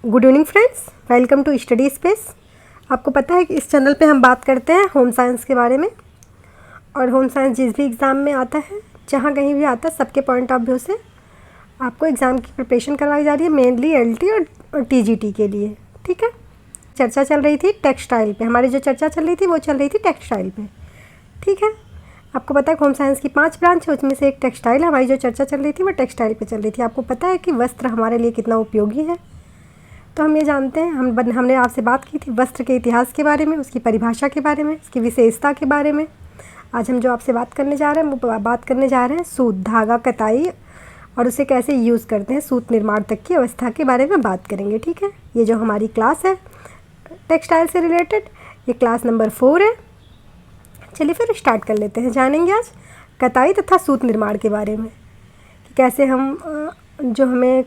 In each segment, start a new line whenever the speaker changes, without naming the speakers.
Good evening friends, welcome to Study Space. आपको पता है कि इस चैनल पे हम बात करते हैं होम साइंस के बारे में। और होम साइंस जिस भी एग्ज़ाम में आता है, जहाँ कहीं भी आता है, सबके पॉइंट ऑफ व्यू से आपको एग्ज़ाम की प्रिपरेशन करवाई जा रही है, मेनली एलटी और टीजीटी के लिए। ठीक है, चर्चा चल रही थी टेक्सटाइल पे। हमारी जो चर्चा चल रही थी वो चल रही थी टेक्सटाइल पे। ठीक है, आपको पता है होम साइंस की 5 ब्रांच है, उसमें से एक टेक्सटाइल है। हमारी जो चर्चा चल रही थी वो टेक्सटाइल पे चल रही थी। आपको पता है कि वस्त्र हमारे लिए कितना उपयोगी है। तो हम ये जानते हैं, हमने आपसे बात की थी वस्त्र के इतिहास के बारे में, उसकी परिभाषा के बारे में, उसकी विशेषता के बारे में। आज हम जो आपसे बात करने जा रहे हैं वो बात करने जा रहे हैं सूत, धागा, कताई और उसे कैसे यूज़ करते हैं, सूत निर्माण तक की अवस्था के बारे में बात करेंगे। ठीक है, ये जो हमारी क्लास है टेक्सटाइल से रिलेटेड, ये क्लास नंबर 4 है। चलिए फिर स्टार्ट कर लेते हैं। जानेंगे आज कताई तथा सूत निर्माण के बारे में कि कैसे हम जो हमें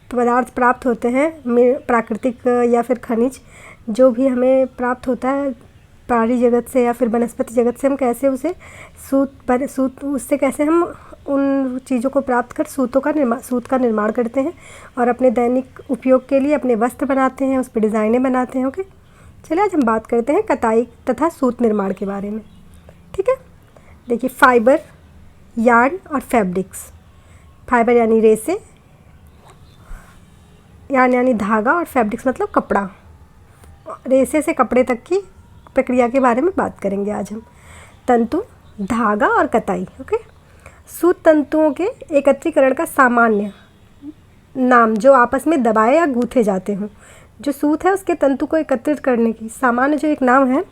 पदार्थ प्राप्त होते हैं, प्राकृतिक या फिर खनिज जो भी हमें प्राप्त होता है प्राणी जगत से या फिर वनस्पति जगत से, हम कैसे उसे सूत उससे कैसे हम उन चीज़ों को प्राप्त कर सूत का निर्माण करते हैं और अपने दैनिक उपयोग के लिए अपने वस्त्र बनाते हैं, उस पर डिज़ाइनें बनाते हैं। ओके, चलिए आज हम बात करते हैं कताई तथा सूत निर्माण के बारे में। ठीक है, देखिए फाइबर, यार्न और फैब्रिक्स। फाइबर यानी रेसे, यानी धागा और फैब्रिक्स मतलब कपड़ा। रेसे से कपड़े तक की प्रक्रिया के बारे में बात करेंगे आज हम। तंतु, धागा और कताई। ओके, सूत तंतुओं के एकत्रीकरण का सामान्य नाम जो आपस में दबाए या गूंथे जाते हों। जो सूत है उसके तंतु को एकत्रित करने की सामान्य जो एक नाम है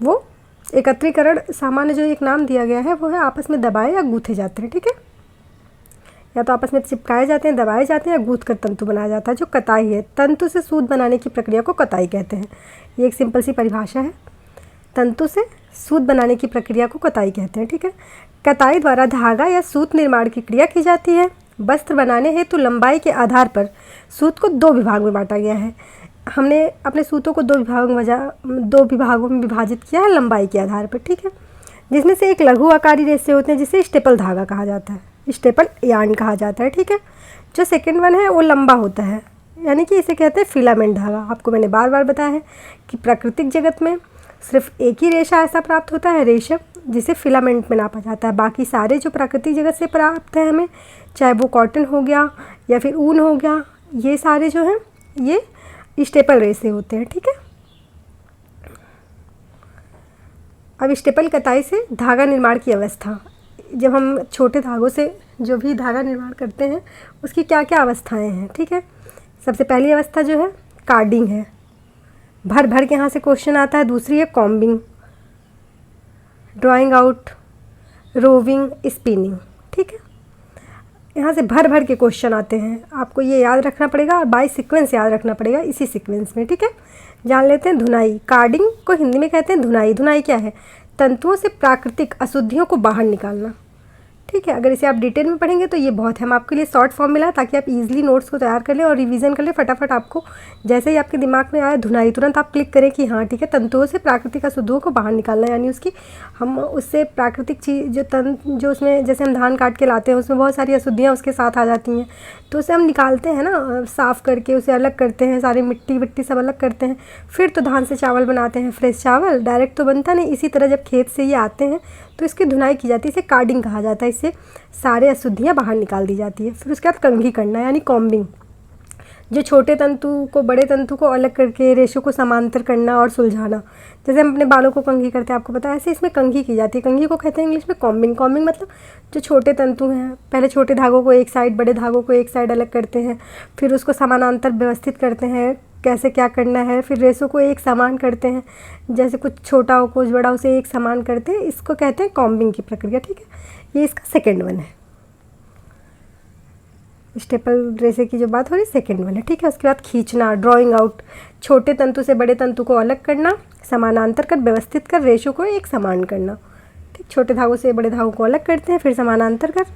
वो एकत्रीकरण, सामान्य जो एक नाम दिया गया है वो है आपस में दबाए या गूंथे जाते हैं। ठीक है, या तो आपस में चिपकाए जाते हैं, दबाए जाते हैं या गूंथ कर तंतु बनाया जाता है। जो कताई है, तंतु से सूत बनाने की प्रक्रिया को कताई कहते हैं। ये एक सिंपल सी परिभाषा है, तंतु से सूत बनाने की प्रक्रिया को कताई कहते हैं। ठीक है, कताई द्वारा धागा या सूत निर्माण की क्रिया की जाती है। वस्त्र बनाने हेतु लंबाई के आधार पर सूत को 2 विभाग में बांटा गया है। हमने अपने सूतों को 2 विभागों में विभाजित किया है लंबाई के आधार पर। ठीक है, जिसमें से एक लघु आकारी रेशे होते हैं जिसे स्टेपल धागा कहा जाता है, स्टेपल यार्न कहा जाता है। ठीक है, जो सेकंड वन है वो लंबा होता है, यानी कि इसे कहते हैं फिलामेंट धागा। आपको मैंने बार बार बताया है कि प्राकृतिक जगत में सिर्फ एक ही रेशा ऐसा प्राप्त होता है, रेशम, जिसे फिलामेंट में नापा जाता है। बाकी सारे जो प्राकृतिक जगत से प्राप्त है हमें, चाहे वो कॉटन हो गया या फिर ऊन हो गया, ये सारे जो हैं ये स्टेपल रेशे होते हैं। ठीक है, अब स्टेपल कताई से धागा निर्माण की अवस्था। जब हम छोटे धागों से जो भी धागा निर्माण करते हैं उसकी क्या क्या अवस्थाएं हैं। ठीक है, सबसे पहली अवस्था जो है कार्डिंग है, भर भर के यहाँ से क्वेश्चन आता है। दूसरी है combing, drawing out, roving, spinning. ठीक है, यहाँ से भर भर के क्वेश्चन आते हैं, आपको ये याद रखना पड़ेगा और बाय सीक्वेंस याद रखना पड़ेगा इसी सीक्वेंस में। ठीक है, जान लेते हैं धुनाई। कार्डिंग को हिंदी में कहते हैं धुनाई। धुनाई क्या है? तंतुओं से प्राकृतिक अशुद्धियों को बाहर निकालना। ठीक है, अगर इसे आप डिटेल में पढ़ेंगे तो ये बहुत है। हम आपके लिए शॉर्ट फॉर्म मिला ताकि आप इजीली नोट्स को तैयार कर लें और रिवीजन कर लें फटाफट। आपको जैसे ही आपके दिमाग में आया धुनाई, तुरंत आप क्लिक करें कि हाँ ठीक है, तंतुओं से प्राकृतिक अशुद्धियों को बाहर निकालना, यानी उसकी हम उससे प्राकृतिक चीज़ जो उसमें, जैसे हम धान काट के लाते हैं उसमें बहुत सारी अशुद्धियाँ उसके साथ आ जाती हैं, तो उसे हम निकालते हैं ना, साफ़ करके उसे अलग करते हैं, सारी मिट्टी विट्टी सब अलग करते हैं। फिर तो धान से चावल बनाते हैं, फ्रेश चावल डायरेक्ट तो बनता नहीं। इसी तरह जब खेत से ये आते हैं तो इसकी धुनाई की जाती है, इसे कार्डिंग कहा जाता है। इससे सारे अशुद्धियाँ बाहर निकाल दी जाती है। फिर उसके बाद कंघी करना यानी कॉम्बिंग, जो छोटे तंतु को बड़े तंतु को अलग करके रेशों को समांतर करना और सुलझाना। जैसे हम अपने बालों को कंघी करते हैं, आपको पता है, ऐसे इसमें कंघी की जाती है। कंघी को कहते हैं इंग्लिश में कॉम्बिंग। कॉम्बिंग मतलब जो छोटे तंतु हैं, पहले छोटे धागों को एक साइड, बड़े धागों को एक साइड अलग करते हैं, फिर उसको समानांतर व्यवस्थित करते हैं कैसे क्या करना है, फिर रेशों को एक समान करते हैं, जैसे कुछ छोटा हो कुछ बड़ा उसे एक समान करते हैं, इसको कहते हैं कॉम्बिंग की प्रक्रिया। ठीक है, ये इसका सेकेंड वन है। स्टेपल रेशे की जो बात हो रही है सेकेंड वन है। ठीक है, उसके बाद खींचना, ड्राइंग आउट, छोटे तंतु से बड़े तंतु को अलग करना, समानांतर कर व्यवस्थित कर रेशों को एक समान करना। ठीक, छोटे धागों से बड़े धागों को अलग करते हैं, फिर समानांतर कर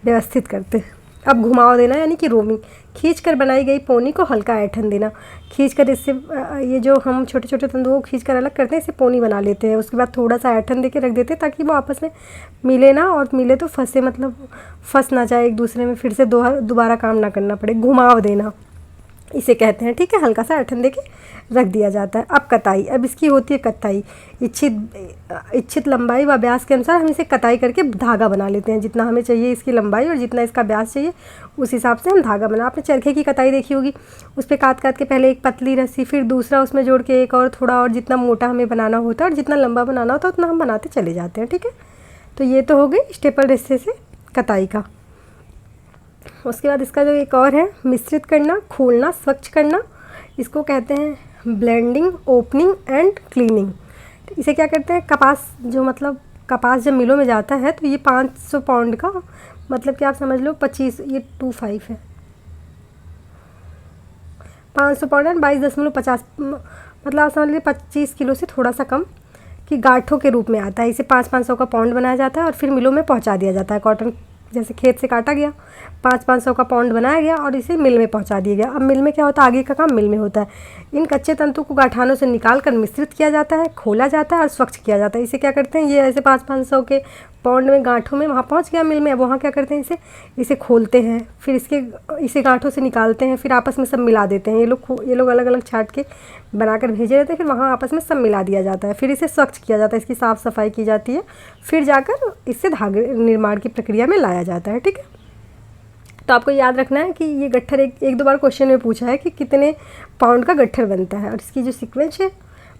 व्यवस्थित करते हैं। अब घुमाव देना यानी कि रोमिंग, खींचकर बनाई गई पोनी को हल्का ऐंठन देना। खींचकर इससे ये जो हम छोटे छोटे तंतुओं को खींचकर अलग करते हैं इसे पोनी बना लेते हैं। उसके बाद थोड़ा सा ऐंठन दे के रख देते हैं ताकि वो आपस में मिले ना, और मिले तो फंसे, मतलब फंस ना जाए एक दूसरे में, फिर से दोबारा काम ना करना पड़े। घुमाव देना, इसे कहते हैं, ठीक है। हल्का सा ऐंठन देके रख दिया जाता है। अब कताई, अब इसकी होती है कताई। इच्छित लंबाई व व्यास के अनुसार हम इसे कताई करके धागा बना लेते हैं। जितना हमें चाहिए इसकी लंबाई और जितना इसका व्यास चाहिए उस हिसाब से हम धागा बना। आपने चरखे की कताई देखी होगी, उस पर काट काट के पहले एक पतली रस्सी, फिर दूसरा उसमें जोड़ के एक और थोड़ा, और जितना मोटा हमें बनाना होता है और जितना लंबा बनाना होता है उतना हम बनाते चले जाते हैं, ठीक है। तो ये तो हो गई स्टेपल रेशे से कताई का। उसके बाद इसका जो एक और है, मिश्रित करना, खोलना, स्वच्छ करना, इसको कहते हैं ब्लेंडिंग, ओपनिंग एंड क्लीनिंग। इसे क्या करते हैं, कपास जो मतलब कपास जब मिलों में जाता है तो ये 500 पाउंड का, मतलब कि आप समझ लो 25, ये 25 है, 500 पाउंड है 22.50, मतलब आप समझ लीजिए 25 किलो से थोड़ा सा कम कि गांठों के रूप में आता है। इसे 500 का पाउंड बनाया जाता है और फिर मिलों में पहुंचा दिया जाता है। कॉटन जैसे खेत से काटा गया, 500 का पाउंड बनाया गया और इसे मिल में पहुंचा दिया गया। अब मिल में क्या होता है, आगे का काम मिल में होता है। इन कच्चे तंतु को गाठानों से निकाल कर मिश्रित किया जाता है, खोला जाता है और स्वच्छ किया जाता है। इसे क्या करते हैं, ये ऐसे 500 के पाउंड में गांठों में वहाँ पहुँच गया मिल में, अब वहाँ क्या करते हैं, इसे खोलते हैं, फिर इसे गांठों से निकालते हैं, फिर आपस में सब मिला देते हैं। ये लोग अलग अलग छाट के बनाकर भेजे रहते हैं, फिर वहाँ आपस में सब मिला दिया जाता है। फिर इसे स्वच्छ किया जाता है, इसकी साफ़ सफाई की जाती है, फिर जाकर इससे धागे निर्माण की प्रक्रिया में लाया जाता है, ठीक है। तो आपको याद रखना है कि ये गट्ठर एक दो बार क्वेश्चन में पूछा है कि कितने पाउंड का गट्ठर बनता है, और इसकी जो सीक्वेंस है,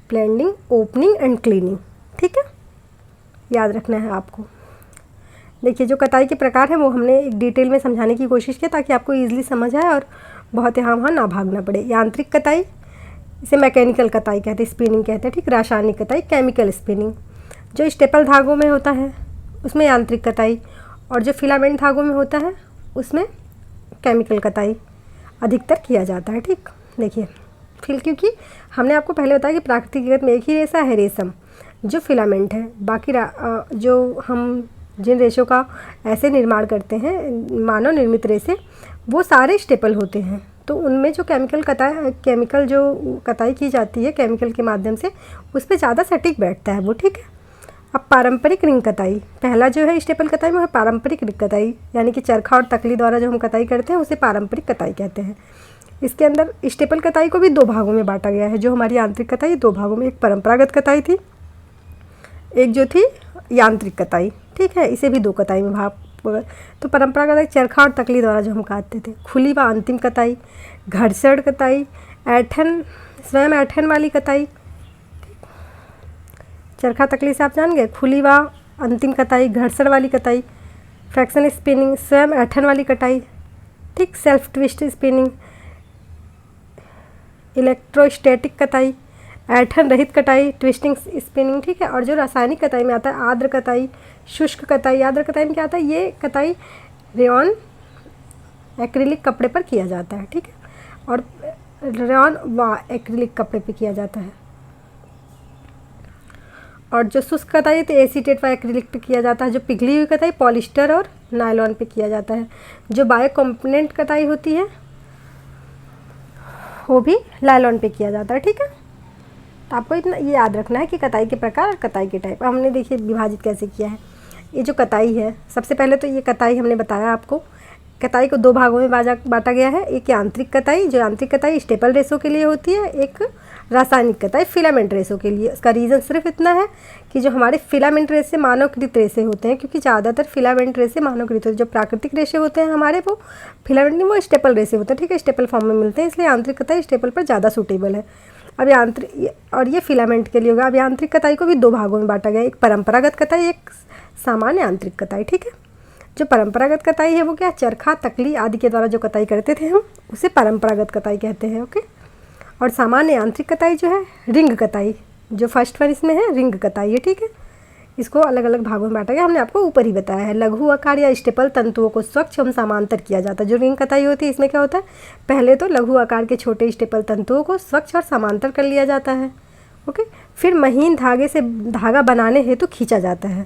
ब्लेंडिंग, ओपनिंग एंड क्लीनिंग, ठीक है, याद रखना है आपको। देखिए जो कताई के प्रकार हैं वो हमने एक डिटेल में समझाने की कोशिश की ताकि आपको ईजिली समझ आए और बहुत यहाँ वहाँ ना भागना पड़े। यांत्रिक कताई, इसे मैकेनिकल कताई कहते हैं, स्पिनिंग कहते हैं, ठीक। रासायनिक कताई, केमिकल स्पिनिंग। जो स्टेपल धागों में होता है उसमें यांत्रिक कताई, और जो फिलामेंट धागों में होता है उसमें केमिकल कताई अधिकतर किया जाता है, ठीक। देखिए फिर क्योंकि हमने आपको पहले बताया कि प्राकृतिक जगत में एक ही रेशा है, रेशम, जो फिलामेंट है। बाकी जो हम जिन रेशों का ऐसे निर्माण करते हैं, मानव निर्मित रेशे, वो सारे स्टेपल होते हैं। तो उनमें जो केमिकल जो कताई की जाती है केमिकल के माध्यम से, उस पर ज़्यादा सटीक बैठता है वो, ठीक है। अब पारंपरिक रिंग कताई, पहला जो है स्टेपल कताई में है पारंपरिक रिंग कताई, यानी कि चरखा और तकली द्वारा जो हम कताई करते हैं उसे पारंपरिक कताई कहते हैं। इसके अंदर स्टेपल कताई को भी दो भागों में बांटा गया है। जो हमारी यांत्रिक कताई दो भागों में, एक परंपरागत कताई थी, एक जो थी यांत्रिक कताई, ठीक है। इसे भी दो कताई में भाग। तो परंपरागत चरखा और तकली द्वारा जो हम काटते थे। खुली व अंतिम कताई, घर्षण कताई, ऐंठन, स्वयं ऐंठन वाली कताई, चरखा तकली से आप जान गए। खुली व अंतिम कताई, घर्षण वाली कताई, फ्रैक्शन स्पिनिंग, स्वयं ऐंठन वाली कताई, ठीक। सेल्फ ट्विस्ट स्पिनिंग, इलेक्ट्रोस्टैटिक कताई, ऐंठन रहित कताई, ट्विस्टिंग स्पिनिंग, ठीक है। और जो रासायनिक कताई में आता है आर्द्र कताई, शुष्क कताई। आर्द्र कताई में क्या आता है, ये कताई रेयॉन एक्रिलिक कपड़े पर किया जाता है, ठीक है, और रेयॉन व एक्रिलिक कपड़े पर किया जाता है। और जो शुष्क कताई है तो एसीटेट व एक्रिलिक पे किया जाता है। जो पिघली हुई कताई पॉलिस्टर और नायलॉन पे किया जाता है। जो बायो कंपोनेंट कताई होती है वो भी नायलॉन पे किया जाता है, ठीक है। तो आपको इतना ये याद रखना है कि कताई के प्रकार और कताई के टाइप। हमने देखिए विभाजित कैसे किया है। ये जो कताई है, सबसे पहले तो ये कताई हमने बताया आपको, कताई को दो भागों में बांटा गया है। एक यांत्रिक कताई, जो यांत्रिक कताई स्टेपल रेशों के लिए होती है, एक रासायनिक कताई फिलामेंट रेशों के लिए। इसका रीज़न सिर्फ इतना है कि जो हमारे फिलामेंट रेशे मानवकृत रेशे होते हैं, क्योंकि ज़्यादातर फिलामेंट रेशे मानवकृत होते हैं। जो प्राकृतिक रेशे होते हैं हमारे, वो फिलामेंट नहीं, वो स्टेपल रेशे होते हैं, ठीक है, स्टेपल फॉर्म में मिलते हैं, इसलिए यांत्रिक कताई स्टेपल पर ज़्यादा सूटेबल है। अब यांत्रिक, और ये फिलामेंट के लिए होगा। अब यांत्रिक कताई को भी दो भागों में बांटा गया, एक परंपरागत कताई, एक सामान्य यांत्रिक कताई, ठीक है। जो परंपरागत कताई है वो क्या, चरखा तकली आदि के द्वारा जो कताई करते थे हम, उसे परंपरागत कताई कहते हैं, ओके। और सामान्य यांत्रिक कताई जो है रिंग कताई, जो फर्स्ट वन इसमें है रिंग कताई है, ठीक है। इसको अलग अलग भागों में बांटा गया, हमने आपको ऊपर ही बताया है। लघु आकार या स्टेपल तंतुओं को स्वच्छ एवं समांतर किया जाता है। जो रिंग कताई होती है इसमें क्या होता है, पहले तो लघु आकार के छोटे स्टेपल तंतुओं को स्वच्छ और समांतर कर लिया जाता है, ओके। फिर महीन धागे से धागा बनाने हेतु खींचा जाता है,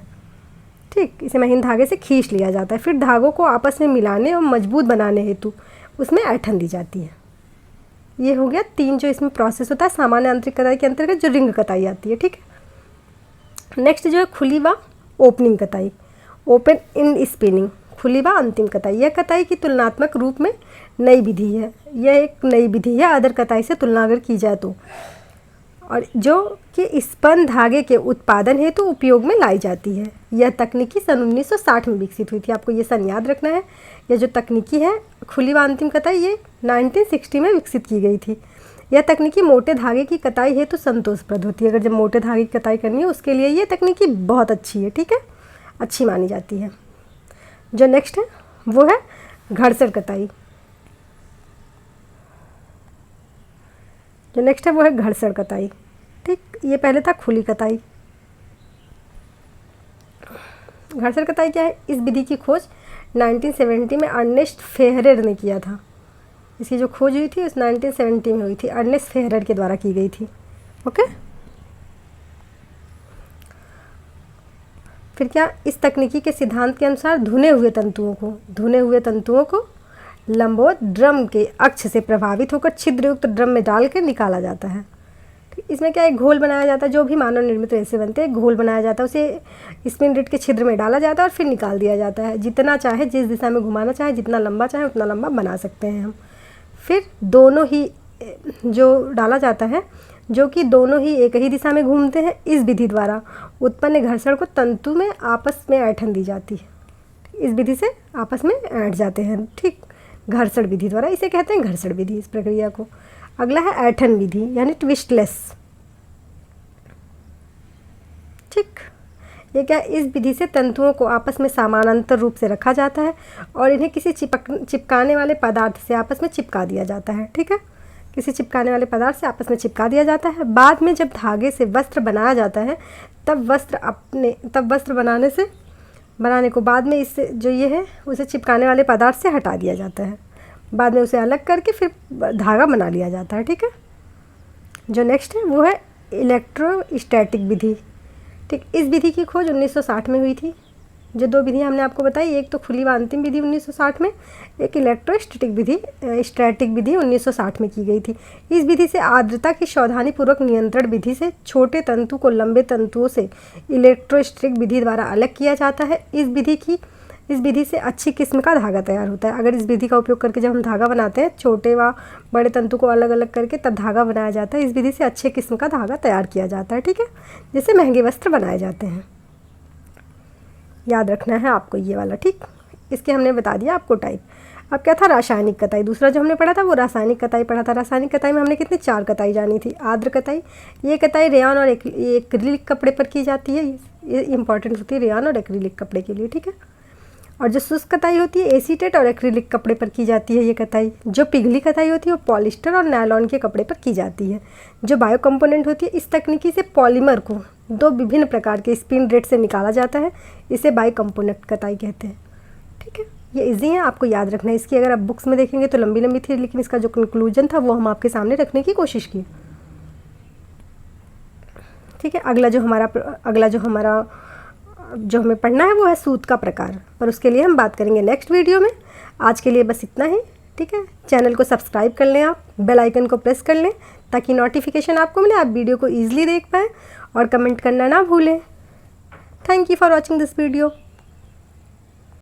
ठीक, इसे महीन धागे से खींच लिया जाता है। फिर धागों को आपस में मिलाने और मजबूत बनाने हेतु उसमें ऐंठन दी जाती है। ये हो गया तीन जो इसमें प्रोसेस होता है सामान्य यांत्रिक कताई के अंतर्गत जो रिंग कताई आती है, ठीक है। नेक्स्ट जो है खुली व ओपनिंग कताई, ओपन इन स्पिनिंग। खुली व अंतिम कताई। यह कताई की तुलनात्मक रूप में नई विधि है। यह एक नई विधि है अदर कताई से तुलना अगर की जाए तो, और जो कि स्पन धागे के उत्पादन हेतु उपयोग में लाई जाती है। यह तकनीकी सन 1960 में विकसित हुई थी। आपको ये सन याद रखना है। यह जो तकनीकी है खुली व अंतिम कताई, ये 1960 में विकसित की गई थी। यह तकनीकी मोटे धागे की कताई हेतु संतोषप्रद होती है। अगर जब मोटे धागे की कताई करनी है उसके लिए ये तकनीकी बहुत अच्छी है, ठीक है, अच्छी मानी जाती है। जो नेक्स्ट है वो है घर्षण कताई। जो नेक्स्ट है वो है घर्षण कताई, ठीक। ये पहले था खुली कताई। घर्षण कताई क्या है? इस विधि की खोज 1970 में अर्नेस्ट फेहरर ने किया था। इसकी जो खोज हुई थी उस 1970 में हुई थी, अर्नेस्ट फेहरर के द्वारा की गई थी। ओके, फिर क्या? इस तकनीकी के सिद्धांत के अनुसार धुने हुए तंतुओं को लंबवत ड्रम के अक्ष से प्रभावित होकर छिद्रयुक्त ड्रम में डालकर निकाला जाता है। इसमें क्या एक घोल बनाया जाता है, जो भी मानव निर्मित रेसे बनते हैं घोल बनाया जाता है, उसे स्पिन रिट के छिद्र में डाला जाता है और फिर निकाल दिया जाता है। जितना चाहे जिस दिशा में घुमाना चाहे, जितना लंबा चाहे उतना लंबा बना सकते हैं हम। फिर दोनों ही जो डाला जाता है, जो कि दोनों ही एक ही दिशा में घूमते हैं, इस विधि द्वारा उत्पन्न घर्षण को तंतु में आपस में ऐंठन दी जाती है। इस विधि से आपस में ऐंठ जाते हैं, ठीक, घर्षण विधि द्वारा। इसे कहते हैं घर्षण विधि, इस प्रक्रिया को। अगला है ऐंठन विधि यानी ट्विस्टलेस, ठीक। ये क्या? इस विधि से तंतुओं को आपस में समानांतर रूप से रखा जाता है और इन्हें किसी चिपकाने वाले पदार्थ से आपस में चिपका दिया जाता है, ठीक है, किसी चिपकाने वाले पदार्थ से आपस में चिपका दिया जाता है। बाद में जब धागे से वस्त्र बनाया जाता है तब वस्त्र बनाने को बाद में इससे जो ये है उसे चिपकाने वाले पदार्थ से हटा दिया जाता है। बाद में उसे अलग करके फिर धागा बना लिया जाता है, ठीक है। जो नेक्स्ट है वो है इलेक्ट्रोस्टैटिक विधि, ठीक। इस विधि की खोज 1960 में हुई थी। जो दो विधियाँ हमने आपको बताई, एक तो खुली व अंतिम विधि 1960 में, एक इलेक्ट्रोस्टैटिक विधि 1960 में की गई थी। इस विधि से आर्द्रता की सावधानीपूर्वक नियंत्रण विधि से छोटे तंतु को लंबे तंतुओं से इलेक्ट्रोस्टैटिक विधि द्वारा अलग किया जाता है। इस विधि से अच्छी किस्म का धागा तैयार होता है। अगर इस विधि का उपयोग करके जब हम धागा बनाते हैं, छोटे व बड़े तंतु को अलग अलग करके तब धागा बनाया जाता है। इस विधि से अच्छे किस्म का धागा तैयार किया जाता है, ठीक है, जिससे महंगे वस्त्र बनाए जाते हैं। याद रखना है आपको ये वाला, ठीक। इसके हमने बता दिया आपको टाइप। अब क्या था? रासायनिक कताई। दूसरा जो हमने पढ़ा था वो रासायनिक कताई पढ़ा था। रासायनिक कताई में हमने कितनी 4 कताई जानी थी। आर्द्र कताई, ये कताई रेयॉन और एक्रिलिक कपड़े पर की जाती है। ये इंपॉर्टेंट होती है रेयॉन और एक्रिलिक कपड़े के लिए, ठीक है। और जो शुष्क कताई होती है एसीटेट और एक्रिलिक कपड़े पर की जाती है ये कताई। जो पिघली कताई होती है वो पॉलिस्टर और नायलॉन के कपड़े पर की जाती है। जो बायो कंपोनेंट होती है, इस तकनीकी से पॉलीमर को 2 विभिन्न प्रकार के स्पिन रेट से निकाला जाता है। इसे बायो कंपोनेंट कताई कहते हैं, ठीक है। ये इजी है, आपको याद रखना है। इसकी अगर आप बुक्स में देखेंगे तो लंबी लंबी थी, लेकिन इसका जो कंक्लूजन था वो हम आपके सामने रखने की कोशिश की, ठीक है। अगला जो हमें पढ़ना है वो है सूत का प्रकार, पर उसके लिए हम बात करेंगे नेक्स्ट वीडियो में। आज के लिए बस इतना ही, ठीक है। चैनल को सब्सक्राइब कर लें, आप बेल आइकन को प्रेस कर लें ताकि नोटिफिकेशन आपको मिले, आप वीडियो को ईजिली देख पाएँ, और कमेंट करना ना भूलें। Thank you for watching this video.